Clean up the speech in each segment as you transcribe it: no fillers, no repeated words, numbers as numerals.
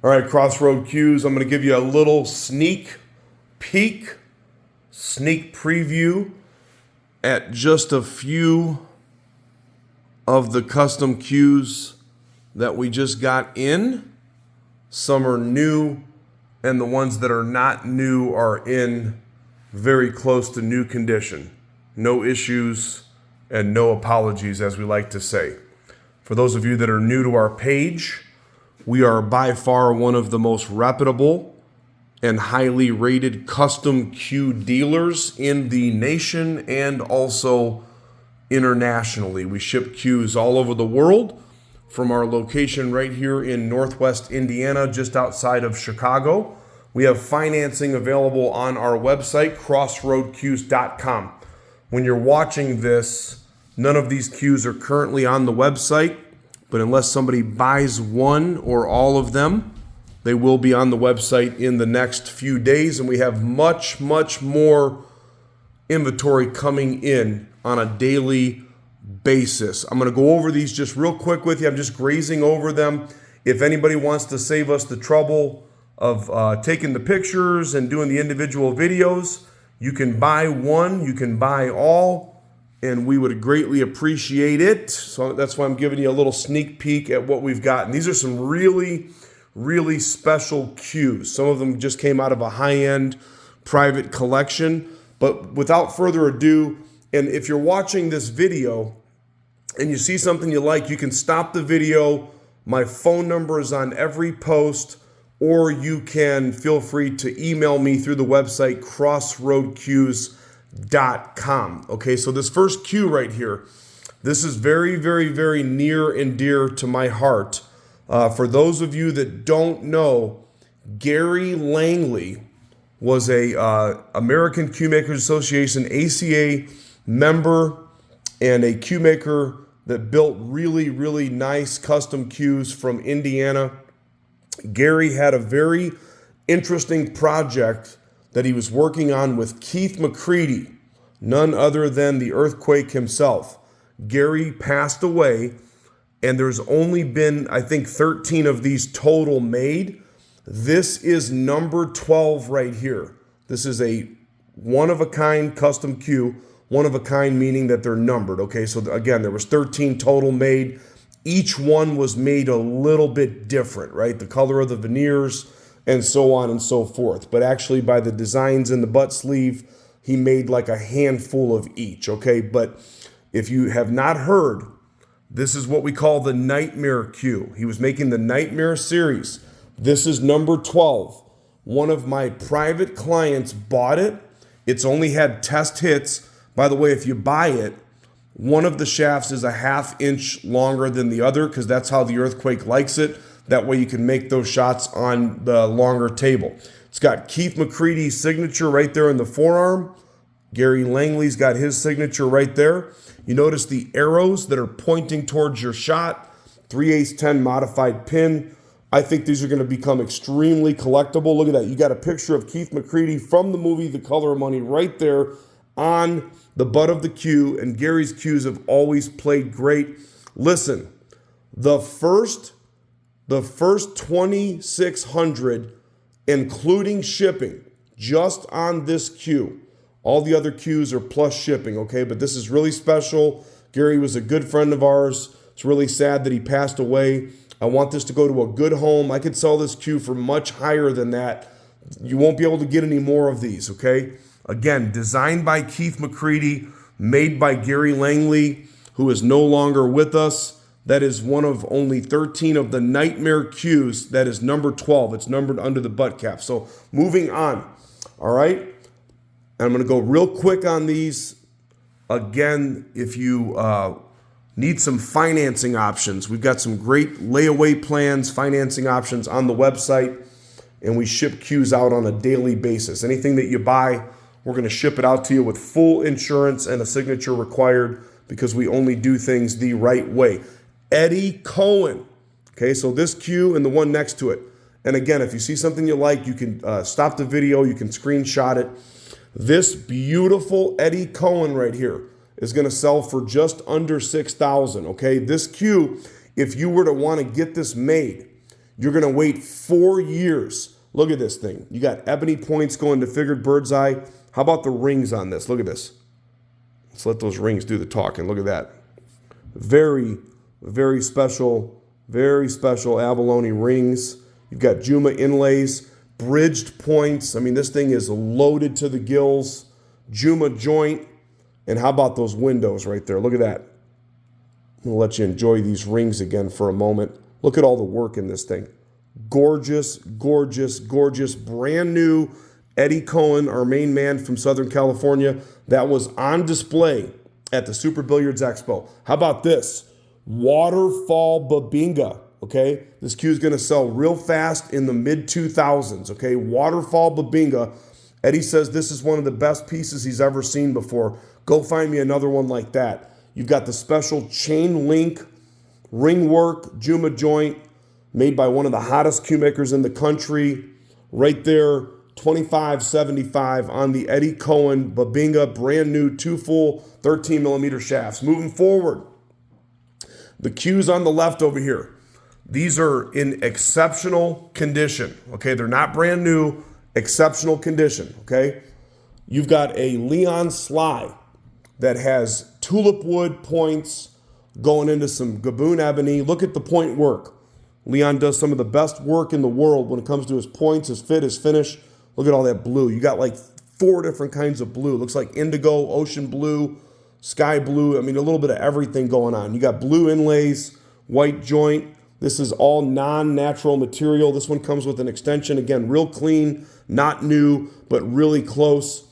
All right, Crossroad Cues, I'm going to give you a little sneak preview at just a few of the custom cues that we just got in. Some are new, and the ones that are not new are in very close to new condition. No issues and no apologies, as we like to say. For those of you that are new to our page, we are by far one of the most reputable and highly rated custom cue dealers in the nation and also internationally. We ship cues all over the world from our location right here in Northwest Indiana, just outside of Chicago. We have financing available on our website, crossroadcues.com. When you're watching this, none of these cues are currently on the website, but unless somebody buys one or all of them, they will be on the website in the next few days, and we have much more inventory coming in on a daily basis. I'm going to go over these just real quick with you. I'm just grazing over them. If anybody wants to save us the trouble of taking the pictures and doing the individual videos, you can buy one, you can buy all, and we would greatly appreciate it. So that's why I'm giving you a little sneak peek at what we've got. And these are some really special cues. Some of them just came out of a high-end private collection. But without further ado, and if you're watching this video and you see something you like, you can stop the video. My phone number is on every post, or you can feel free to email me through the website, crossroadcues.com. Okay, so this first cue right here, this is very near and dear to my heart. For those of you that don't know, Gary Langley was a American Cue Makers Association ACA member and a cue maker that built really nice custom cues from Indiana. Gary had a very interesting project that he was working on with Keith McCready, none other than the earthquake himself. Gary passed away, and there's only been, I think, 13 of these total made. This is number 12 right here. This is a one-of-a-kind custom cue. One-of-a-kind meaning that they're numbered. Okay, so again, there was 13 total made. Each one was made a little bit different, right? The color of the veneers and so on and so forth. But actually, by the designs in the butt sleeve, he made like a handful of each, okay? But if you have not heard, this is what we call the Nightmare cue. He was making the Nightmare series. This is number 12. One of my private clients bought it. It's only had test hits. By the way, if you buy it, one of the shafts is a 1/2 inch longer than the other because that's how the earthquake likes it. That way you can make those shots on the longer table. It's got Keith McCready's signature right there in the forearm. Gary Langley's got his signature right there. You notice the arrows that are pointing towards your shot. 3/8-10 modified pin. I think these are going to become extremely collectible. Look at that. You got a picture of Keith McCready from the movie The Color of Money right there on the butt of the cue, and Gary's cues have always played great. Listen, the first 2,600, including shipping, just on this cue. All the other cues are plus shipping, okay? But this is really special. Gary was a good friend of ours. It's really sad that he passed away. I want this to go to a good home. I could sell this cue for much higher than that. You won't be able to get any more of these, okay? Again, designed by Keith McCready, made by Gary Langley, who is no longer with us. That is one of only 13 of the Nightmare cues. That is number 12. It's numbered under the butt cap. So moving on, all right? I'm going to go real quick on these. Again, if you need some financing options, we've got some great layaway plans, financing options on the website, and we ship cues out on a daily basis. Anything that you buy, we're going to ship it out to you with full insurance and a signature required because we only do things the right way. Eddie Cohen. Okay, so this cue and the one next to it. And again, if you see something you like, you can stop the video, you can screenshot it. This beautiful Eddie Cohen right here is going to sell for just under $6,000. Okay, this cue, if you were to want to get this made, You're going to wait 4 years. Look at this thing. You got ebony points going to figured bird's eye. How about the rings on this? Look at this. Let's let those rings do the talking. Look at that. Very, very special abalone rings. You've got Juma inlays, bridged points. I mean, this thing is loaded to the gills. Juma joint. And how about those windows right there? Look at that. I'm going to let you enjoy these rings again for a moment. Look at all the work in this thing. Gorgeous, gorgeous, gorgeous. Brand new Eddie Cohen, our main man from Southern California, that was on display at the Super Billiards Expo. How about this? Waterfall Babinga, okay? This cue is going to sell real fast in the mid-2000s, okay? Waterfall Babinga. Eddie says this is one of the best pieces he's ever seen before. Go find me another one like that. You've got the special chain link ring work, Juma joint, made by one of the hottest cue makers in the country. Right there, $25.75 on the Eddie Cohen Babinga, brand new 2 full 13 millimeter shafts. Moving forward, the cues on the left over here. These are in exceptional condition, okay? They're not brand new, exceptional condition, okay? You've got a Leon Sly that has tulip wood points going into some Gaboon ebony. Look at the point work. Leon does some of the best work in the world when it comes to his points, his fit, his finish. Look at all that blue. You got like 4 different kinds of blue. Looks like indigo, ocean blue, sky blue. I mean, a little bit of everything going on. You got blue inlays, white joint. This is all non-natural material. This one comes with an extension. Again, real clean, not new, but really close.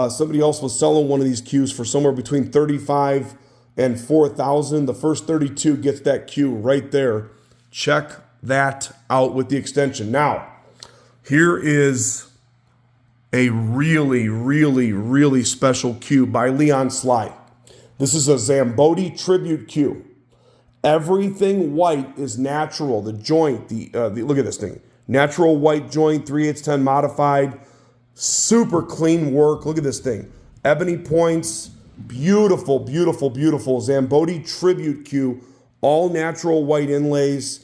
Somebody else was selling one of these cues for somewhere between $35,000 and $4,000. The first 32 gets that cue right there. Check that out with the extension. Now, here is a really, really, really special cue by Leon Sly. This is a Zambodi tribute cue. Everything white is natural. The joint, look at this thing. Natural white joint, 3/810 modified. Super clean work. Look at this thing. Ebony points. Beautiful, beautiful, beautiful. Zambodi tribute cue. All natural white inlays.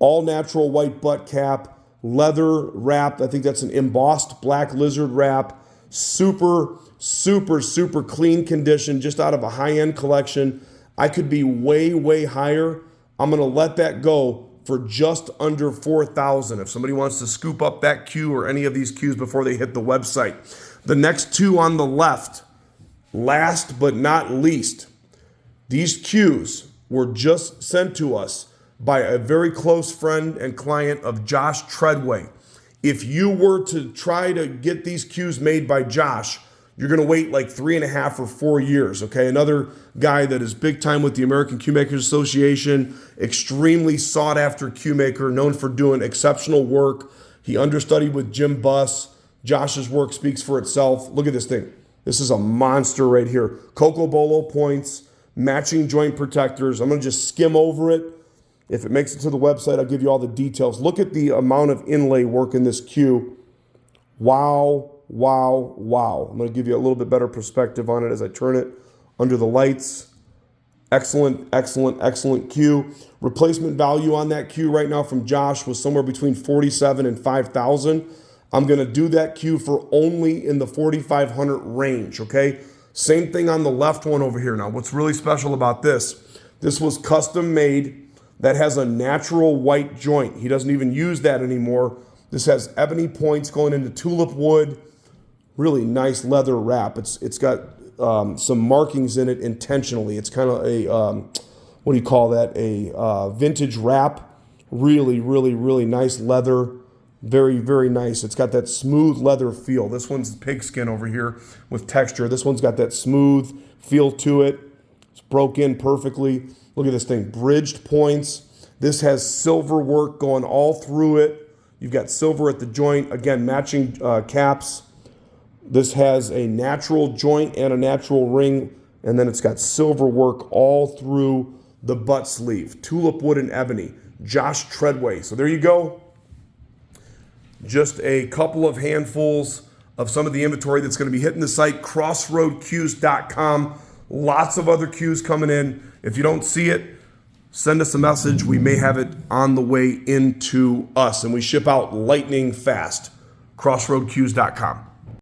All natural white butt cap. Leather wrap. I think that's an embossed black lizard wrap. Super, super, super clean condition. Just out of a high-end collection. I could be way, way higher. I'm going to let that go for just under $4,000. If somebody wants to scoop up that cue or any of these cues before they hit the website. The next two on the left, last but not least, these cues were just sent to us by a very close friend and client of Josh Treadway. If you were to try to get these cues made by Josh, you're going to wait like 3.5 or 4 years, okay? Another guy that is big time with the American Cue Makers Association, extremely sought after cue maker, known for doing exceptional work. He understudied with Jim Buss. Josh's work speaks for itself. Look at this thing. This is a monster right here. Coco Bolo points, matching joint protectors. I'm going to just skim over it. If it makes it to the website, I'll give you all the details. Look at the amount of inlay work in this cue. Wow. Wow, wow. I'm going to give you a little bit better perspective on it as I turn it under the lights. Excellent, excellent, excellent cue. Replacement value on that cue right now from Josh was somewhere between $47,000 and $5,000. I'm going to do that cue for only in the $4,500 range, okay? Same thing on the left one over here. Now, what's really special about this was custom made. That has a natural white joint. He doesn't even use that anymore. This has ebony points going into tulip wood. Really nice leather wrap. It's got some markings in it intentionally. It's kind of a, what do you call that? A vintage wrap. Really, really, really nice leather. Very, very nice. It's got that smooth leather feel. This one's pigskin over here with texture. This one's got that smooth feel to it. It's broke in perfectly. Look at this thing. Bridged points. This has silver work going all through it. You've got silver at the joint. Again, matching caps. This has a natural joint and a natural ring, and then it's got silver work all through the butt sleeve. Tulip wood and ebony. Josh Treadway. So there you go. Just a couple of handfuls of some of the inventory that's going to be hitting the site, crossroadcues.com. Lots of other cues coming in. If you don't see it, send us a message. We may have it on the way into us, and we ship out lightning fast. CrossroadCues.com.